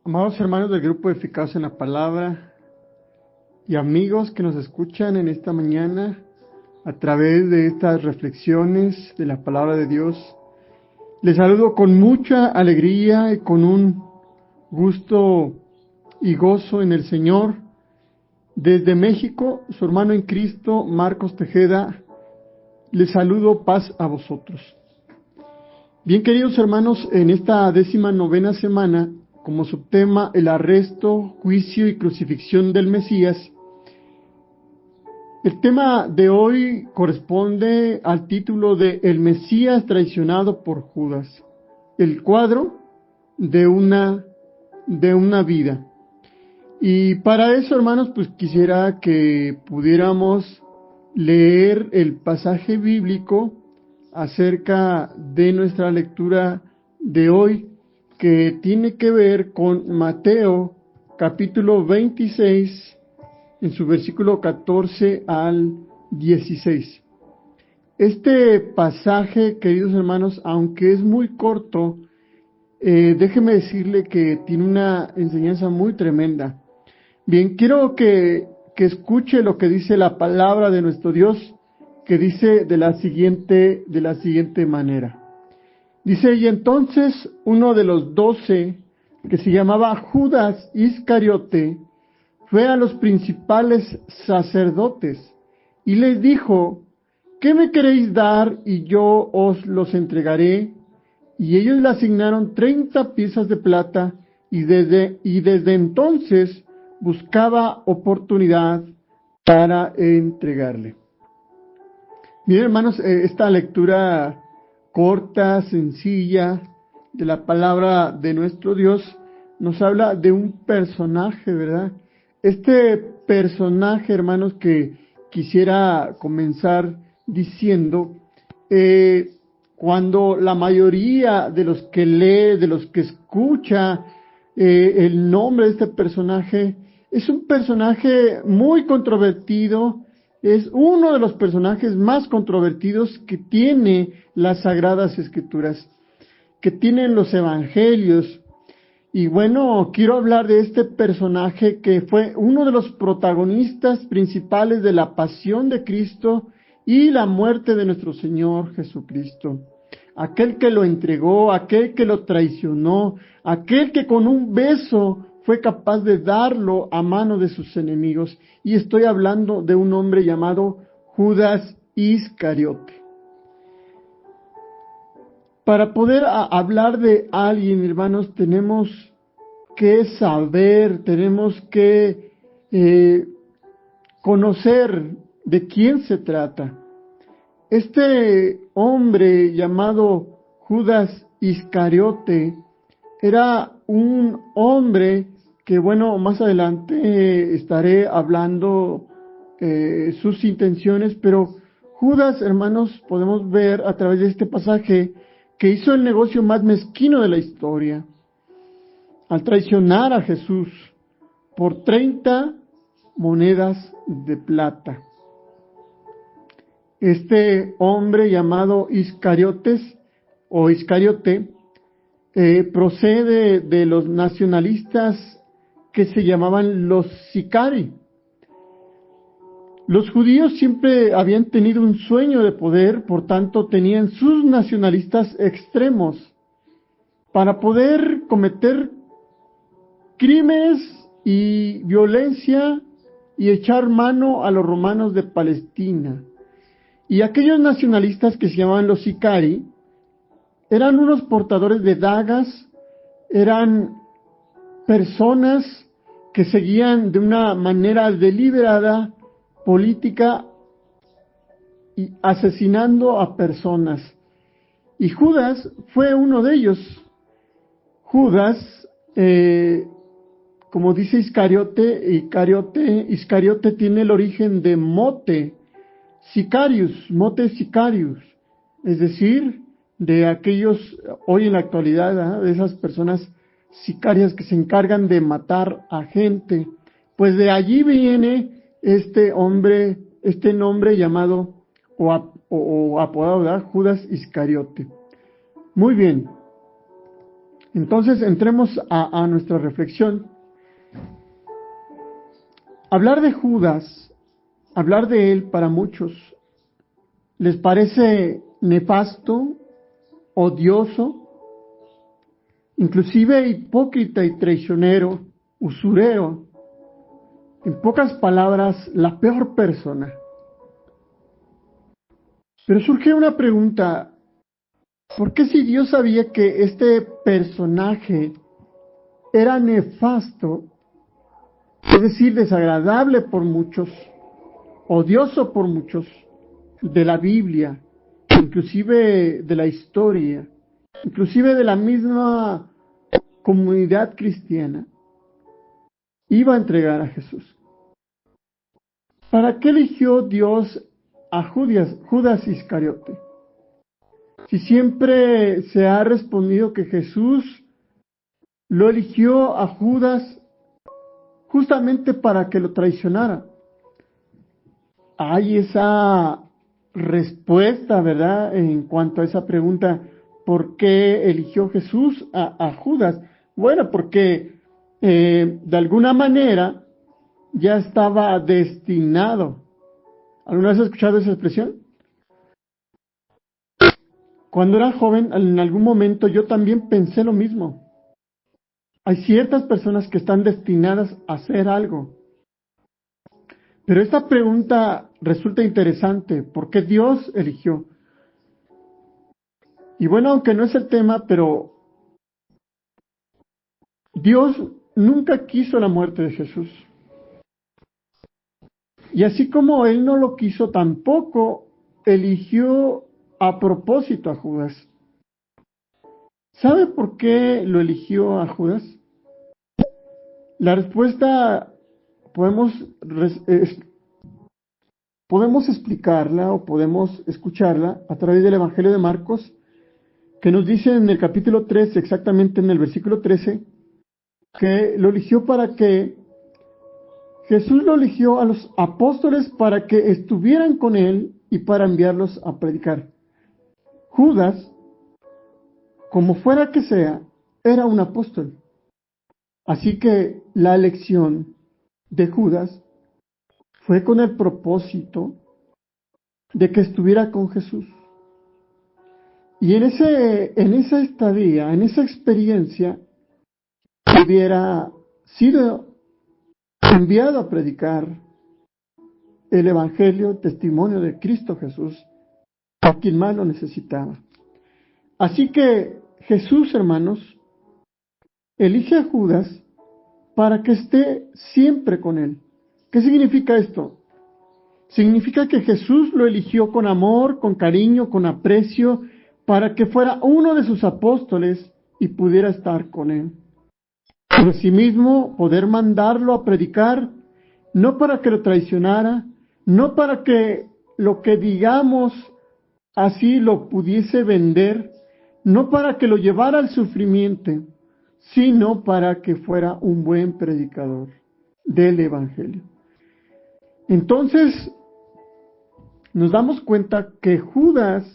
Amados hermanos del grupo Eficaces en la Palabra y amigos que nos escuchan en esta mañana a través de estas reflexiones de la Palabra de Dios, les saludo con mucha alegría y con un gusto y gozo en el Señor. Desde México, su hermano en Cristo, Marcos Tejeda, les saludo, paz a vosotros. Bien, queridos hermanos, en esta 19ª semana, como subtema el arresto, juicio y crucifixión del Mesías, el tema de hoy corresponde al título de El Mesías traicionado por Judas, el cuadro de una vida. Y para eso, hermanos, pues quisiera que pudiéramos leer el pasaje bíblico acerca de nuestra lectura de hoy, que tiene que ver con Mateo capítulo 26, en su versículo 14 al 16. Este pasaje, queridos hermanos, aunque es muy corto, déjeme decirle que tiene una enseñanza muy tremenda. Bien, quiero que escuche lo que dice la palabra de nuestro Dios, que dice de la siguiente manera. Dice: y entonces uno de los 12, que se llamaba Judas Iscariote, fue a los principales sacerdotes y les dijo: ¿qué me queréis dar y yo os los entregaré? Y ellos le asignaron 30 piezas de plata y desde entonces buscaba oportunidad para entregarle. Miren, hermanos, esta lectura corta, sencilla, de la palabra de nuestro Dios, nos habla de un personaje, ¿verdad? Este personaje, hermanos, que quisiera comenzar diciendo, cuando la mayoría de los que lee, de los que escucha el nombre de este personaje, es un personaje muy controvertido. Es uno de los personajes más controvertidos que tiene las Sagradas Escrituras, que tienen los Evangelios. Y bueno, quiero hablar de este personaje que fue uno de los protagonistas principales de la pasión de Cristo y la muerte de nuestro Señor Jesucristo. Aquel que lo entregó, aquel que lo traicionó, aquel que con un beso fue capaz de darlo a mano de sus enemigos. Y estoy hablando de un hombre llamado Judas Iscariote. Para poder hablar de alguien, hermanos, tenemos que saber, tenemos que conocer de quién se trata. Este hombre llamado Judas Iscariote era un hombre que, bueno, más adelante estaré hablando sus intenciones, pero Judas, hermanos, podemos ver a través de este pasaje que hizo el negocio más mezquino de la historia, al traicionar a Jesús por 30 monedas de plata. Este hombre llamado Iscariote procede de los nacionalistas que se llamaban los sicari. Los judíos siempre habían tenido un sueño de poder, por tanto tenían sus nacionalistas extremos para poder cometer crímenes y violencia y echar mano a los romanos de Palestina. Y aquellos nacionalistas que se llamaban los sicari eran unos portadores de dagas, eran personas que seguían de una manera deliberada política y asesinando a personas. Y Judas fue uno de ellos. Judas, como dice Iscariote tiene el origen de mote sicarius, es decir, de aquellos, hoy en la actualidad, de esas personas sicarias que se encargan de matar a gente. Pues de allí viene este nombre llamado o apodado, ¿verdad? Judas Iscariote. Muy bien. Entonces, entremos a nuestra reflexión. Hablar de Judas, hablar de él para muchos, ¿les parece nefasto, odioso, inclusive hipócrita y traicionero, usurero? En pocas palabras, la peor persona. Pero surge una pregunta: ¿por qué, si Dios sabía que este personaje era nefasto, es decir, desagradable por muchos, odioso por muchos de la Biblia, inclusive de la historia, inclusive de la misma comunidad cristiana, iba a entregar a Jesús? ¿Para qué eligió Dios a Judas Iscariote? Si siempre se ha respondido que Jesús lo eligió a Judas justamente para que lo traicionara. Hay esa respuesta, ¿verdad?, en cuanto a esa pregunta: ¿por qué eligió Jesús a Judas? Bueno, porque de alguna manera ya estaba destinado. ¿Alguna vez has escuchado esa expresión? Cuando era joven, en algún momento yo también pensé lo mismo. Hay ciertas personas que están destinadas a hacer algo. Pero esta pregunta resulta interesante: ¿por qué Dios eligió? Y bueno, aunque no es el tema, pero Dios nunca quiso la muerte de Jesús. Y así como Él no lo quiso, tampoco eligió a propósito a Judas. ¿Sabe por qué lo eligió a Judas? La respuesta podemos explicarla o podemos escucharla a través del Evangelio de Marcos, que nos dice en el capítulo 13, exactamente en el versículo 13, que lo eligió para que Jesús lo eligió a los apóstoles para que estuvieran con él y para enviarlos a predicar. Judas, como fuera que sea, era un apóstol. Así que la elección de Judas fue con el propósito de que estuviera con Jesús. Y en esa estadía, en esa experiencia, hubiera sido enviado a predicar el Evangelio, el testimonio de Cristo Jesús, a quien más lo necesitaba. Así que Jesús, hermanos, elige a Judas para que esté siempre con él. ¿Qué significa esto? Significa que Jesús lo eligió con amor, con cariño, con aprecio, para que fuera uno de sus apóstoles y pudiera estar con él. Por sí mismo, poder mandarlo a predicar, no para que lo traicionara, no para que lo que digamos así lo pudiese vender, no para que lo llevara al sufrimiento, sino para que fuera un buen predicador del Evangelio. Entonces, nos damos cuenta que Judas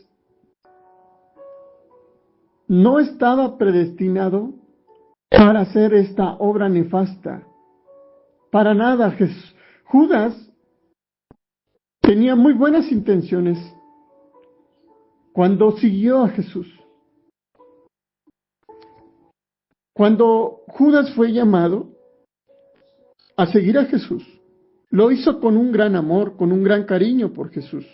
no estaba predestinado para hacer esta obra nefasta. Para nada. Judas tenía muy buenas intenciones cuando siguió a Jesús. Cuando Judas fue llamado a seguir a Jesús, lo hizo con un gran amor, con un gran cariño por Jesús.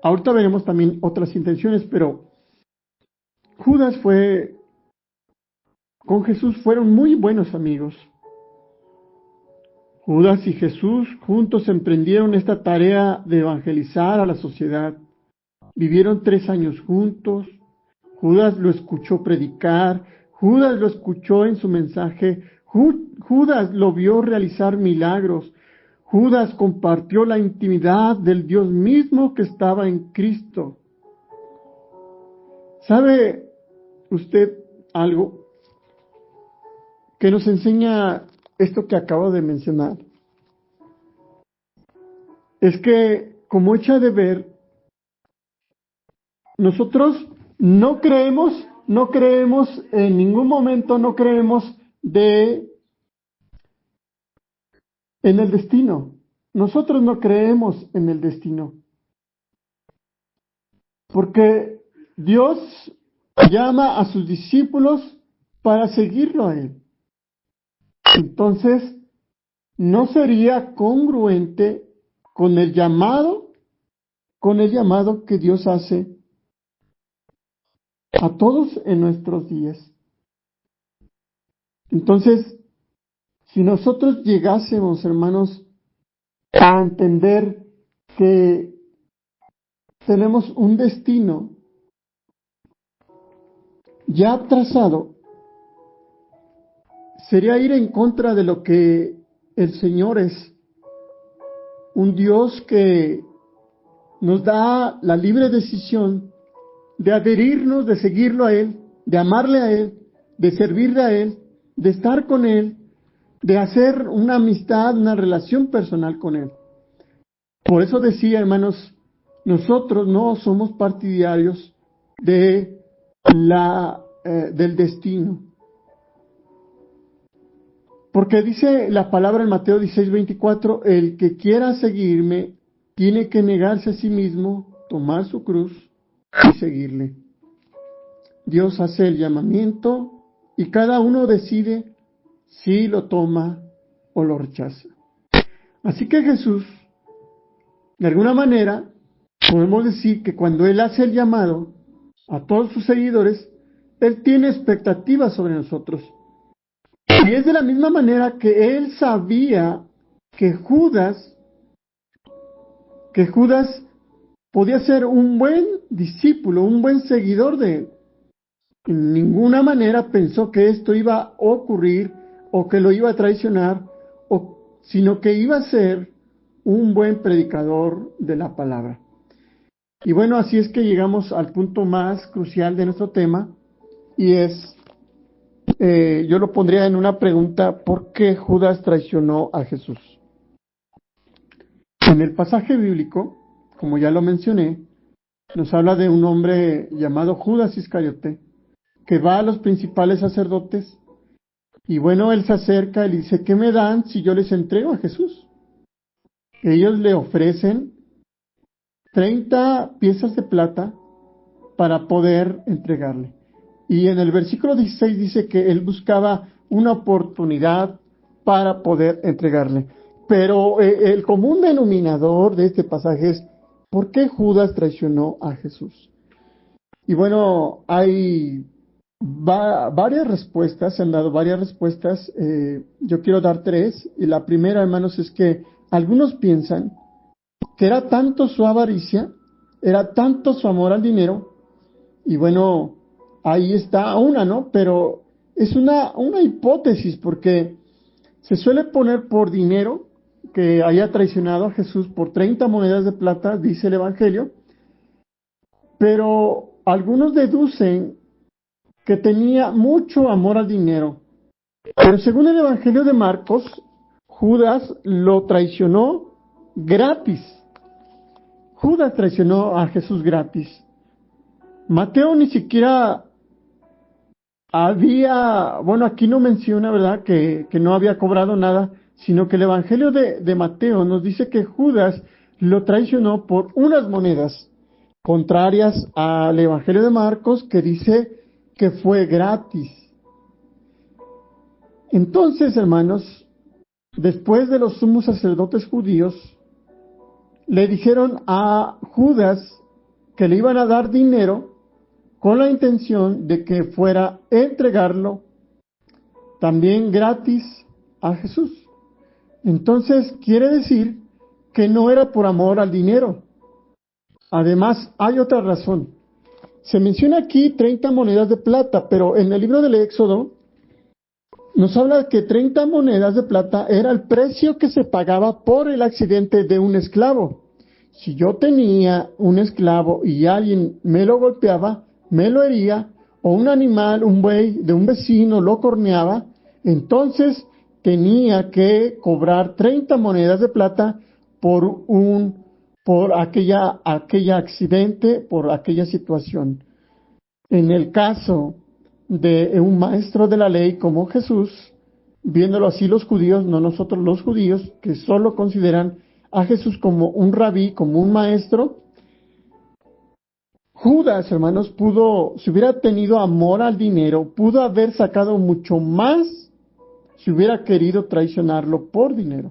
Ahorita veremos también otras intenciones, pero Judas con Jesús fueron muy buenos amigos. Judas y Jesús juntos emprendieron esta tarea de evangelizar a la sociedad. Vivieron 3 años juntos. Judas lo escuchó predicar, Judas lo escuchó en su mensaje, Judas lo vio realizar milagros, Judas compartió la intimidad del Dios mismo que estaba en Cristo. ¿Sabe usted algo que nos enseña esto que acabo de mencionar? Es que, como echa de ver, nosotros no creemos no creemos, en ningún momento no creemos en el destino. Nosotros no creemos en el destino. Porque Dios llama a sus discípulos para seguirlo a Él. Entonces, no sería congruente con el llamado que Dios hace a todos en nuestros días. Entonces, si nosotros llegásemos, hermanos, a entender que tenemos un destino ya trazado, sería ir en contra de lo que el Señor es. Un Dios que nos da la libre decisión de adherirnos, de seguirlo a Él, de amarle a Él, de servirle a Él, de estar con Él, de hacer una amistad, una relación personal con Él. Por eso decía, hermanos, nosotros no somos partidarios del destino. Porque dice la palabra en Mateo 16:24, el que quiera seguirme tiene que negarse a sí mismo, tomar su cruz y seguirle. Dios hace el llamamiento y cada uno decide si lo toma o lo rechaza. Así que Jesús, de alguna manera, podemos decir que cuando Él hace el llamado a todos sus seguidores, Él tiene expectativas sobre nosotros. Y es de la misma manera que Él sabía que Judas podía ser un buen discípulo, un buen seguidor de Él. En ninguna manera pensó que esto iba a ocurrir o que lo iba a traicionar, sino que iba a ser un buen predicador de la palabra. Y bueno, así es que llegamos al punto más crucial de nuestro tema, y es, yo lo pondría en una pregunta: ¿por qué Judas traicionó a Jesús? En el pasaje bíblico, como ya lo mencioné, nos habla de un hombre llamado Judas Iscariote, que va a los principales sacerdotes, y bueno, él se acerca y le dice: ¿qué me dan si yo les entrego a Jesús? Ellos le ofrecen 30 piezas de plata para poder entregarle. Y en el versículo 16 dice que él buscaba una oportunidad para poder entregarle. Pero el común denominador de este pasaje es: ¿por qué Judas traicionó a Jesús? Y bueno, hay varias respuestas, se han dado varias respuestas. Yo quiero dar 3. Y la primera, hermanos, es que algunos piensan que era tanto su avaricia, era tanto su amor al dinero, y bueno, ahí está una, ¿no? Pero es una hipótesis, porque se suele poner por dinero que haya traicionado a Jesús por 30 monedas de plata, dice el Evangelio, pero algunos deducen que tenía mucho amor al dinero. Pero según el Evangelio de Marcos, Judas lo traicionó gratis. Judas traicionó a Jesús gratis. Mateo ni siquiera aquí no menciona, ¿verdad?, que no había cobrado nada, sino que el Evangelio de Mateo nos dice que Judas lo traicionó por unas monedas, contrarias al Evangelio de Marcos, que dice que fue gratis. Entonces, hermanos, después de los sumos sacerdotes judíos, le dijeron a Judas que le iban a dar dinero con la intención de que fuera a entregarlo también gratis a Jesús. Entonces, quiere decir que no era por amor al dinero. Además, hay otra razón. Se menciona aquí 30 monedas de plata, pero en el libro del Éxodo nos habla que 30 monedas de plata era el precio que se pagaba por el accidente de un esclavo. Si yo tenía un esclavo y alguien me lo golpeaba, me lo hería, o un animal, un buey de un vecino lo corneaba, entonces tenía que cobrar 30 monedas de plata por aquella accidente, por aquella situación. En el caso de un maestro de la ley como Jesús, viéndolo así los judíos, no nosotros los judíos, que solo consideran a Jesús como un rabí, como un maestro. Judas, hermanos, si hubiera tenido amor al dinero, pudo haber sacado mucho más si hubiera querido traicionarlo por dinero.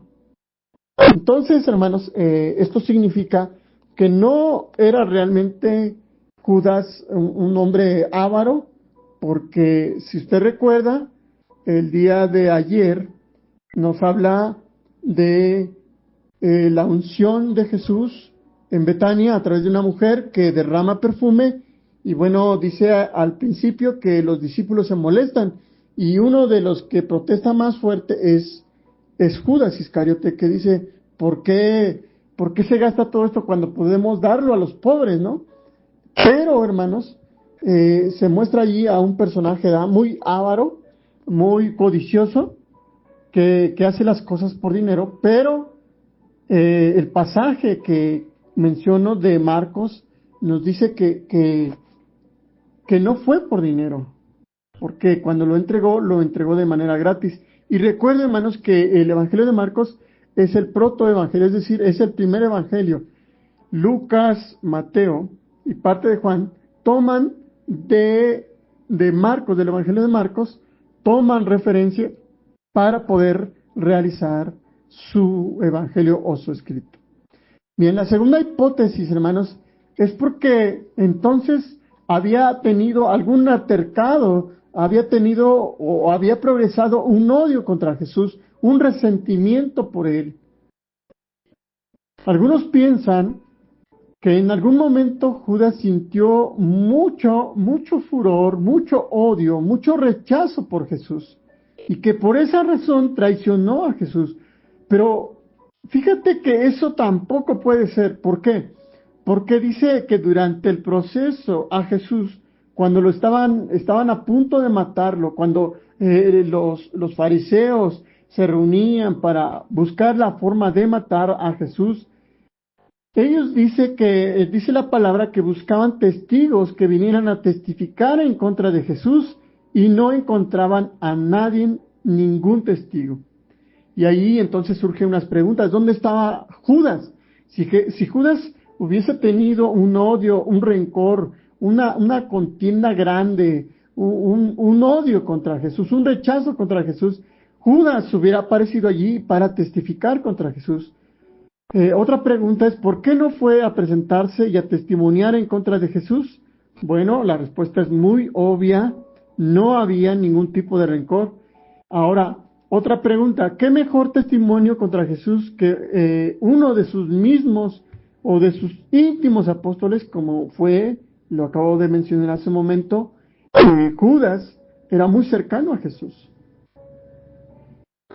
Entonces, hermanos, esto significa que no era realmente Judas un hombre avaro, porque si usted recuerda, el día de ayer nos habla de la unción de Jesús en Betania a través de una mujer que derrama perfume, y bueno, dice al principio que los discípulos se molestan, y uno de los que protesta más fuerte es Judas Iscariote, que dice, ¿por qué se gasta todo esto cuando podemos darlo a los pobres, no? Pero, hermanos, se muestra allí a un personaje muy avaro, muy codicioso, que hace las cosas por dinero, pero el pasaje que menciono de Marcos nos dice que no fue por dinero, porque cuando lo entregó de manera gratis. Y recuerden, hermanos, que el Evangelio de Marcos es el protoevangelio, es decir, es el primer evangelio. Lucas, Mateo y parte de Juan toman de Marcos, del Evangelio de Marcos, toman referencia para poder realizar su evangelio o su escrito. Bien, la segunda hipótesis, hermanos, es porque entonces había tenido algún altercado, había tenido o había progresado un odio contra Jesús, un resentimiento por él. Algunos piensan que en algún momento Judas sintió mucho furor, mucho odio, mucho rechazo por Jesús, y que por esa razón traicionó a Jesús. Pero fíjate que eso tampoco puede ser. ¿Por qué? Porque dice que durante el proceso a Jesús, cuando lo estaban a punto de matarlo, cuando los fariseos se reunían para buscar la forma de matar a Jesús, ellos dice la palabra que buscaban testigos que vinieran a testificar en contra de Jesús y no encontraban a nadie, ningún testigo. Y ahí entonces surgen unas preguntas. ¿Dónde estaba Judas? Si Judas hubiese tenido un odio, un rencor, una contienda grande, un odio contra Jesús, un rechazo contra Jesús, Judas hubiera aparecido allí para testificar contra Jesús. Otra pregunta es, ¿por qué no fue a presentarse y a testimoniar en contra de Jesús? Bueno, la respuesta es muy obvia, no había ningún tipo de rencor. Ahora, otra pregunta, ¿qué mejor testimonio contra Jesús que uno de sus mismos o de sus íntimos apóstoles, como lo acabo de mencionar hace un momento, Judas era muy cercano a Jesús?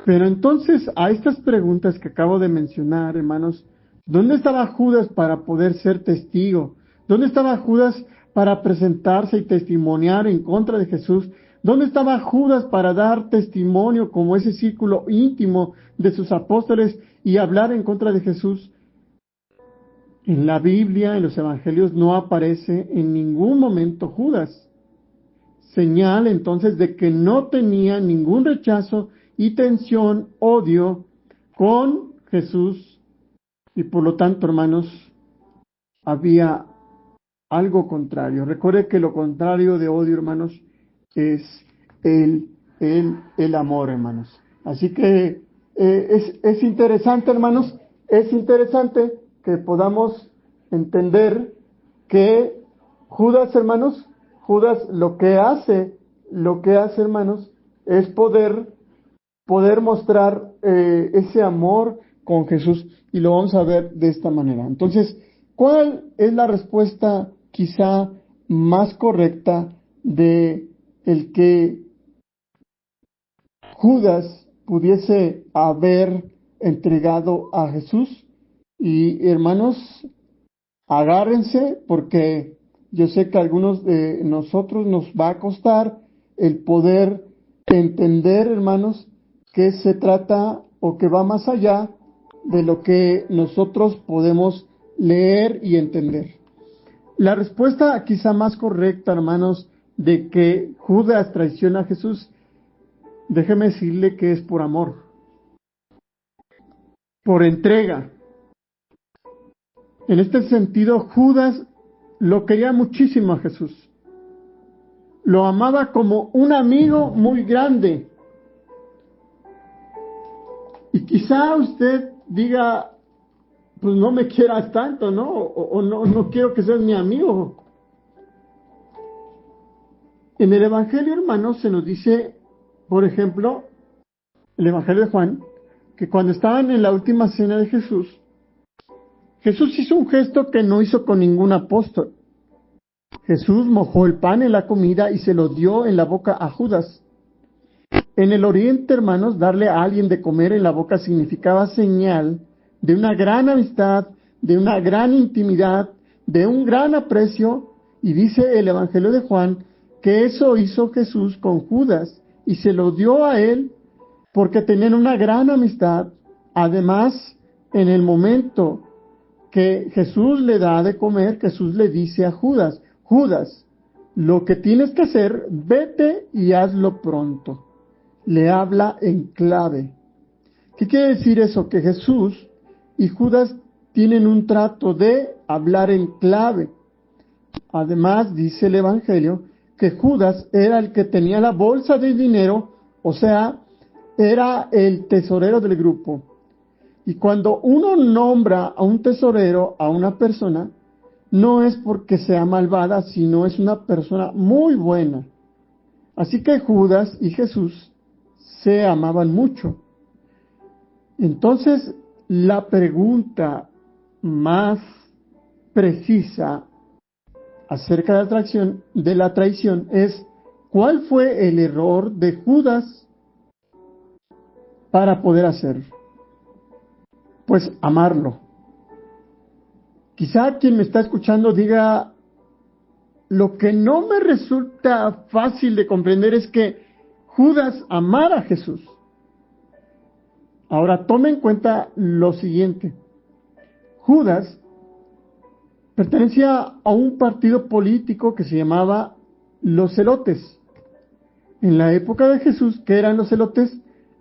Pero entonces, a estas preguntas que acabo de mencionar, hermanos, ¿dónde estaba Judas para poder ser testigo? ¿Dónde estaba Judas para presentarse y testimoniar en contra de Jesús? ¿Dónde estaba Judas para dar testimonio como ese círculo íntimo de sus apóstoles y hablar en contra de Jesús? En la Biblia, en los evangelios, no aparece en ningún momento Judas. Señal entonces de que no tenía ningún rechazo y tensión, odio con Jesús, y por lo tanto, hermanos, había algo contrario. Recuerde que lo contrario de odio, hermanos, es el amor, hermanos. Así que es interesante, hermanos, es interesante que podamos entender que Judas, hermanos, Judas lo que hace, hermanos, es poder mostrar ese amor con Jesús, y lo vamos a ver de esta manera. Entonces, ¿cuál es la respuesta quizá más correcta de el que Judas pudiese haber entregado a Jesús? Y hermanos, agárrense, porque yo sé que a algunos de nosotros nos va a costar el poder entender, hermanos, que se trata o que va más allá de lo que nosotros podemos leer y entender. La respuesta quizá más correcta, hermanos, de que Judas traiciona a Jesús, déjeme decirle que es por amor, por entrega. En este sentido, Judas lo quería muchísimo a Jesús. Lo amaba como un amigo muy grande. Y quizá usted diga, pues no me quieras tanto, ¿no? O no quiero que seas mi amigo. En el Evangelio, hermanos, se nos dice, por ejemplo, el Evangelio de Juan, que cuando estaban en la última cena de Jesús, Jesús hizo un gesto que no hizo con ningún apóstol. Jesús mojó el pan en la comida y se lo dio en la boca a Judas. En el Oriente, hermanos, darle a alguien de comer en la boca significaba señal de una gran amistad, de una gran intimidad, de un gran aprecio, y dice el Evangelio de Juan que eso hizo Jesús con Judas y se lo dio a él porque tenían una gran amistad. Además, en el momento que Jesús le da de comer, Jesús le dice a Judas, Judas, lo que tienes que hacer, vete y hazlo pronto. Le habla en clave. ¿Qué quiere decir eso? Que Jesús y Judas tienen un trato de hablar en clave. Además, dice el Evangelio, que Judas era el que tenía la bolsa de dinero, o sea, era el tesorero del grupo. Y cuando uno nombra a un tesorero, a una persona, no es porque sea malvada, sino es una persona muy buena. Así que Judas y Jesús se amaban mucho. Entonces, la pregunta más precisa acerca de la traición es, ¿cuál fue el error de Judas para poder hacerlo? Pues amarlo. Quizá quien me está escuchando diga, lo que no me resulta fácil de comprender es que Judas amara a Jesús. Ahora tome en cuenta lo siguiente. Judas pertenecía a un partido político que se llamaba los Zelotes. En la época de Jesús, ¿qué eran los Zelotes?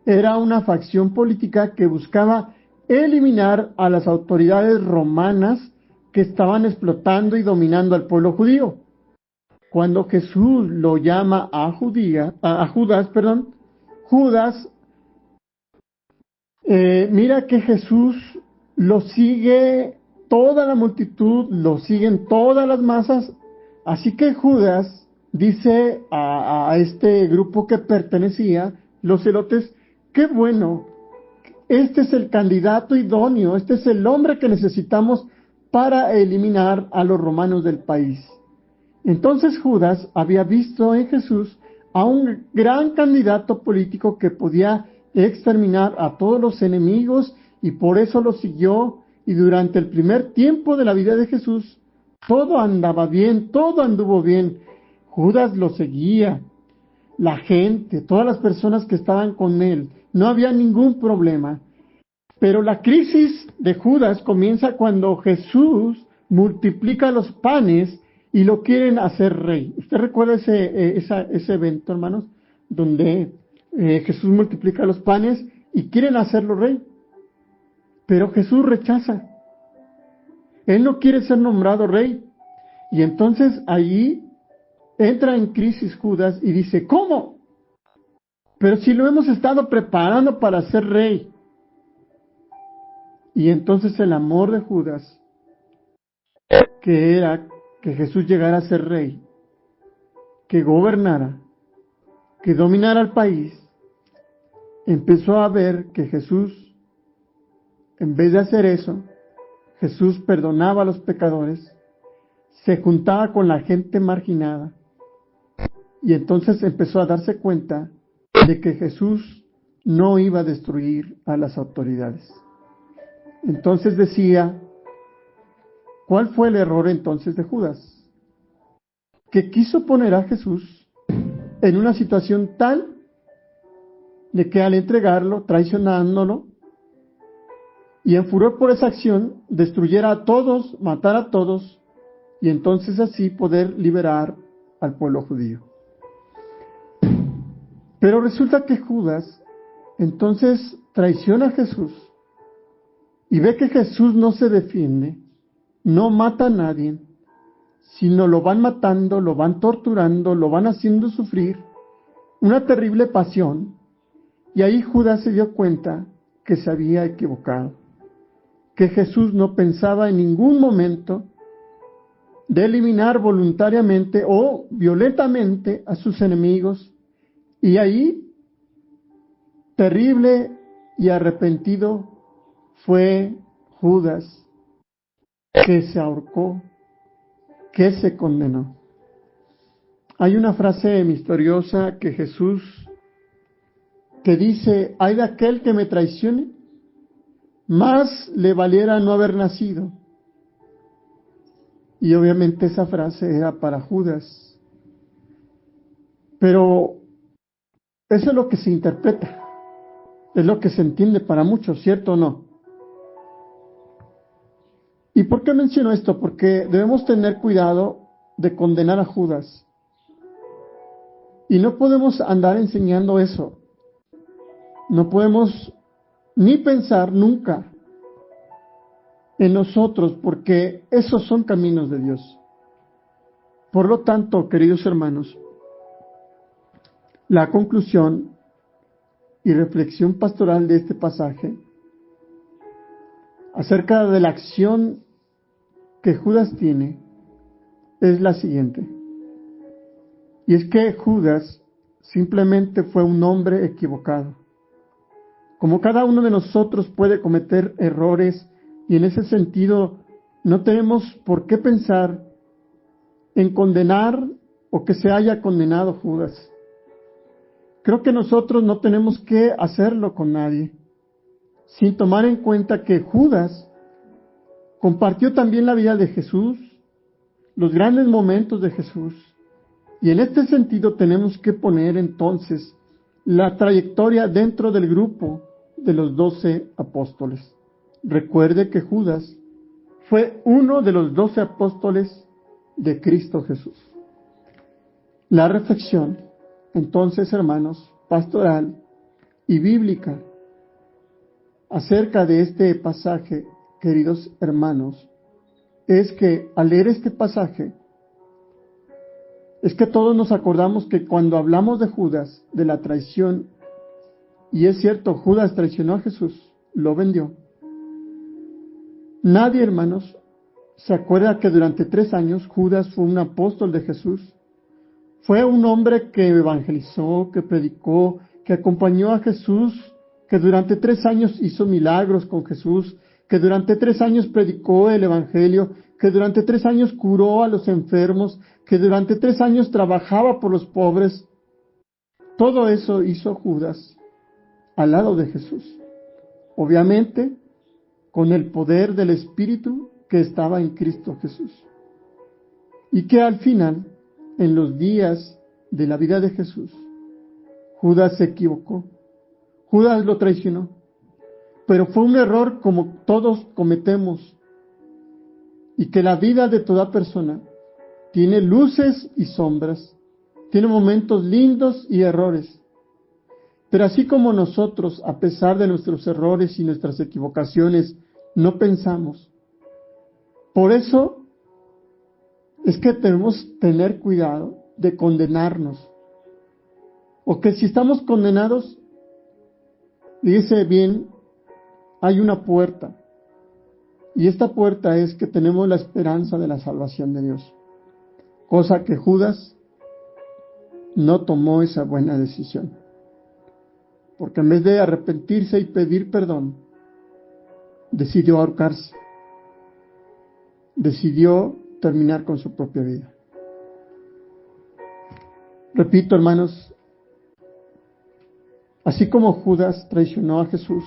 Era una facción política que buscaba eliminar a las autoridades romanas que estaban explotando y dominando al pueblo judío. Cuando Jesús lo llama a Judas, Judas mira que Jesús lo sigue toda la multitud, lo siguen todas las masas, así que Judas dice a este grupo que pertenecía, los celotes, qué bueno, este es el candidato idóneo, este es el hombre que necesitamos para eliminar a los romanos del país. Entonces Judas había visto en Jesús a un gran candidato político que podía exterminar a todos los enemigos y por eso lo siguió, y durante el primer tiempo de la vida de Jesús todo andaba bien, todo anduvo bien. Judas lo seguía, la gente, todas las personas que estaban con él, no había ningún problema. Pero la crisis de Judas comienza cuando Jesús multiplica los panes y lo quieren hacer rey. ¿Usted recuerda ese evento, hermanos? Donde Jesús multiplica los panes y quieren hacerlo rey. Pero Jesús rechaza. Él no quiere ser nombrado rey. Y entonces allí entra en crisis Judas y dice, ¿cómo? Pero si lo hemos estado preparando para ser rey. Y entonces el amor de Judas, que era que Jesús llegara a ser rey, que gobernara, que dominara el país, empezó a ver que Jesús, en vez de hacer eso, Jesús perdonaba a los pecadores, se juntaba con la gente marginada, y entonces empezó a darse cuenta de que Jesús no iba a destruir a las autoridades. Entonces decía, ¿cuál fue el error entonces de Judas? Que quiso poner a Jesús en una situación tal de que al entregarlo, traicionándolo, y en furor por esa acción, destruyera a todos, matara a todos, y entonces así poder liberar al pueblo judío. Pero resulta que Judas entonces traiciona a Jesús y ve que Jesús no se defiende, no mata a nadie, sino lo van matando, lo van torturando, lo van haciendo sufrir una terrible pasión. Y ahí Judas se dio cuenta que se había equivocado, que Jesús no pensaba en ningún momento de eliminar voluntariamente o violentamente a sus enemigos. Y ahí, terrible y arrepentido, fue Judas, que se ahorcó, que se condenó. Hay una frase misteriosa que Jesús que dice: ay de aquel que me traicione, más le valiera no haber nacido. Y obviamente esa frase era para Judas. Pero eso es lo que se interpreta, es lo que se entiende para muchos, ¿cierto o no? ¿Y por qué menciono esto? Porque debemos tener cuidado de condenar a Judas. Y no podemos andar enseñando eso. No podemos ni pensar nunca en nosotros, porque esos son caminos de Dios. Por lo tanto, queridos hermanos, la conclusión y reflexión pastoral de este pasaje acerca de la acción que Judas tiene es la siguiente. Y es que Judas simplemente fue un hombre equivocado. Como cada uno de nosotros puede cometer errores, y en ese sentido no tenemos por qué pensar en condenar o que se haya condenado Judas. Creo que nosotros no tenemos que hacerlo con nadie, sin tomar en cuenta que Judas compartió también la vida de Jesús, los grandes momentos de Jesús, y en este sentido tenemos que poner entonces la trayectoria dentro del grupo de los 12 apóstoles. Recuerde que Judas fue uno de los 12 apóstoles de Cristo Jesús. La reflexión, entonces, hermanos, pastoral y bíblica acerca de este pasaje, queridos hermanos, es que al leer este pasaje, es que todos nos acordamos que cuando hablamos de Judas, de la traición, y es cierto, Judas traicionó a Jesús, lo vendió. Nadie, hermanos, se acuerda que durante 3 años Judas fue un apóstol de Jesús. Fue un hombre que evangelizó, que predicó, que acompañó a Jesús, que durante 3 años hizo milagros con Jesús, que durante 3 años predicó el evangelio, que durante 3 años curó a los enfermos, que durante 3 años trabajaba por los pobres. Todo eso hizo Judas al lado de Jesús. Obviamente, con el poder del Espíritu que estaba en Cristo Jesús. Y que al final, en los días de la vida de Jesús, Judas se equivocó. Judas lo traicionó. Pero fue un error como todos cometemos. Y que la vida de toda persona tiene luces y sombras, tiene momentos lindos y errores. Pero así como nosotros, a pesar de nuestros errores y nuestras equivocaciones, no pensamos. Por eso es que debemos tener cuidado de condenarnos. O que si estamos condenados, dice bien, hay una puerta. Y esta puerta es que tenemos la esperanza de la salvación de Dios. Cosa que Judas no tomó esa buena decisión. Porque en vez de arrepentirse y pedir perdón, decidió ahorcarse. Decidió terminar con su propia vida. Repito, hermanos, así como Judas traicionó a Jesús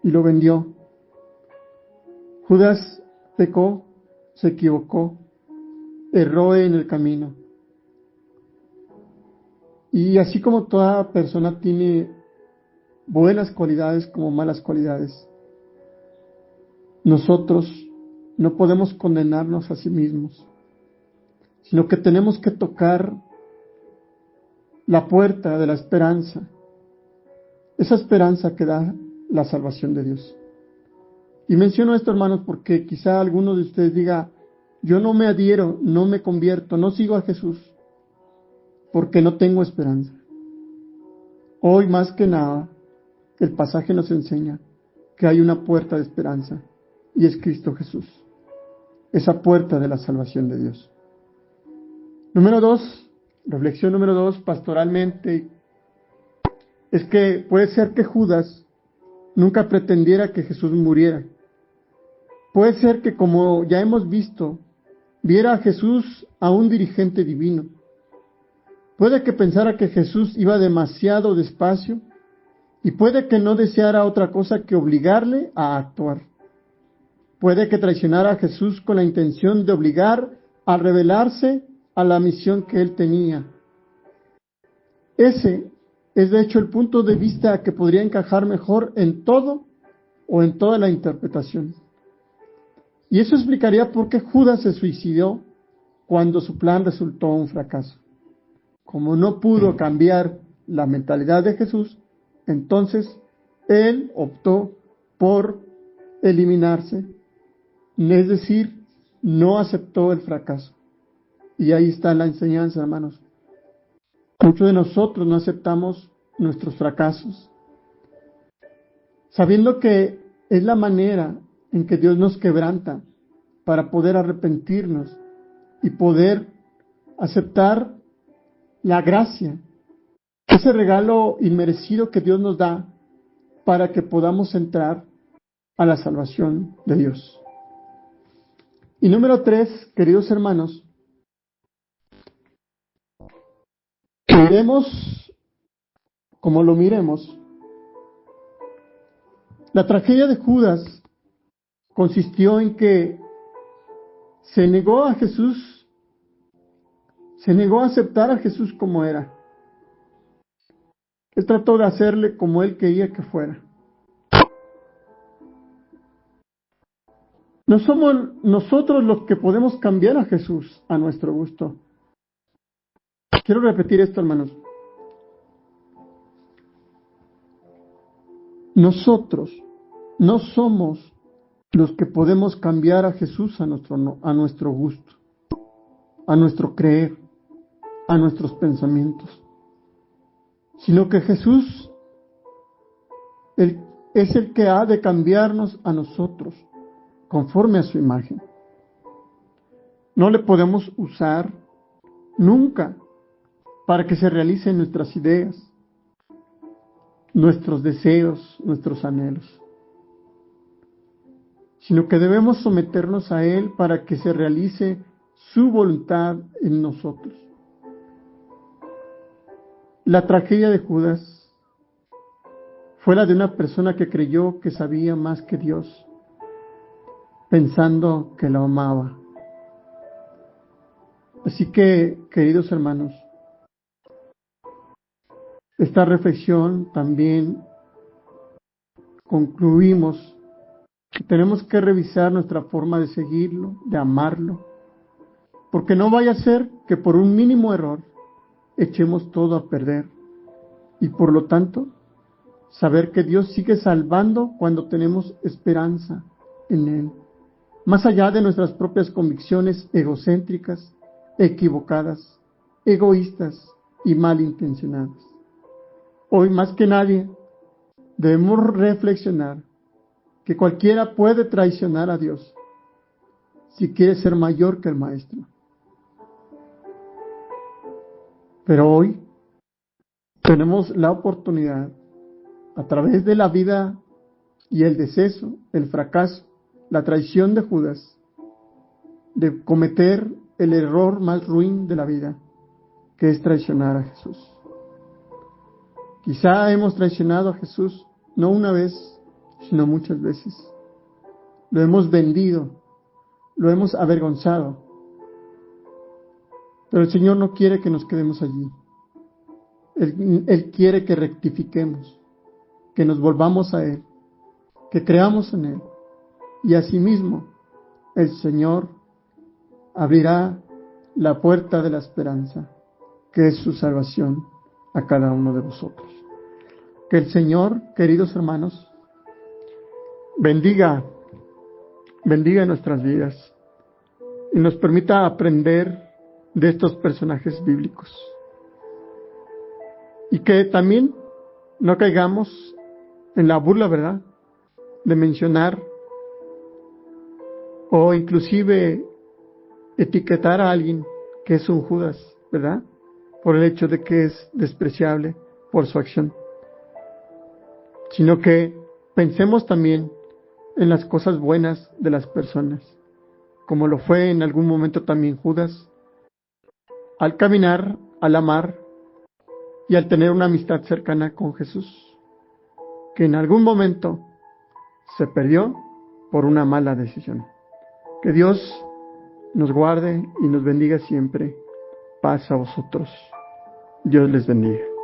y lo vendió, Judas pecó, se equivocó, erró en el camino. Y así como toda persona tiene buenas cualidades como malas cualidades, nosotros no podemos condenarnos a sí mismos, sino que tenemos que tocar la puerta de la esperanza, esa esperanza que da la salvación de Dios. Y menciono esto, hermanos, porque quizá alguno de ustedes diga, yo no me adhiero, no me convierto, no sigo a Jesús, porque no tengo esperanza. Hoy más que nada, el pasaje nos enseña que hay una puerta de esperanza, y es Cristo Jesús, esa puerta de la salvación de Dios. Número 2, reflexión número 2, pastoralmente, es que puede ser que Judas nunca pretendiera que Jesús muriera. Puede ser que, como ya hemos visto, viera a Jesús a un dirigente divino. Puede que pensara que Jesús iba demasiado despacio y puede que no deseara otra cosa que obligarle a actuar. Puede que traicionara a Jesús con la intención de obligar a revelarse a la misión que él tenía. Ese es de hecho el punto de vista que podría encajar mejor en todo o en toda la interpretación. Y eso explicaría por qué Judas se suicidó cuando su plan resultó un fracaso. Como no pudo cambiar la mentalidad de Jesús, entonces él optó por eliminarse, es decir, no aceptó el fracaso. Y ahí está la enseñanza, hermanos. Muchos de nosotros no aceptamos nuestros fracasos, sabiendo que es la manera en que Dios nos quebranta para poder arrepentirnos y poder aceptar la gracia, ese regalo inmerecido que Dios nos da para que podamos entrar a la salvación de Dios. Y número 3, queridos hermanos, miremos como lo miremos. La tragedia de Judas consistió en que se negó a Jesús, se negó a aceptar a Jesús como era. Él trató de hacerle como él quería que fuera. No somos nosotros los que podemos cambiar a Jesús a nuestro gusto. Quiero repetir esto, hermanos. Nosotros no somos los que podemos cambiar a Jesús a nuestro gusto, a nuestro creer, a nuestros pensamientos, sino que Jesús es el que ha de cambiarnos a nosotros conforme a su imagen. No le podemos usar nunca para que se realicen nuestras ideas, nuestros deseos, nuestros anhelos, sino que debemos someternos a Él para que se realice su voluntad en nosotros. La tragedia de Judas fue la de una persona que creyó que sabía más que Dios, pensando que lo amaba. Así que, queridos hermanos, esta reflexión también concluimos que tenemos que revisar nuestra forma de seguirlo, de amarlo, porque no vaya a ser que por un mínimo error echemos todo a perder y por lo tanto saber que Dios sigue salvando cuando tenemos esperanza en Él, más allá de nuestras propias convicciones egocéntricas, equivocadas, egoístas y malintencionadas. Hoy más que nadie debemos reflexionar que cualquiera puede traicionar a Dios si quiere ser mayor que el Maestro. Pero hoy tenemos la oportunidad, a través de la vida y el deceso, el fracaso, la traición de Judas, de cometer el error más ruin de la vida, que es traicionar a Jesús. Quizá hemos traicionado a Jesús no una vez, sino muchas veces. Lo hemos vendido, lo hemos avergonzado. Pero el Señor no quiere que nos quedemos allí. Él quiere que rectifiquemos, que nos volvamos a Él, que creamos en Él. Y asimismo, el Señor abrirá la puerta de la esperanza, que es su salvación a cada uno de vosotros. Que el Señor, queridos hermanos, bendiga nuestras vidas y nos permita aprender de estos personajes bíblicos. Y que también no caigamos en la burla, ¿verdad?, de mencionar o inclusive etiquetar a alguien que es un Judas, ¿verdad?, por el hecho de que es despreciable por su acción. Sino que pensemos también en las cosas buenas de las personas, como lo fue en algún momento también Judas, al caminar, al amar y al tener una amistad cercana con Jesús, que en algún momento se perdió por una mala decisión. Que Dios nos guarde y nos bendiga siempre. Paz a vosotros. Dios les bendiga.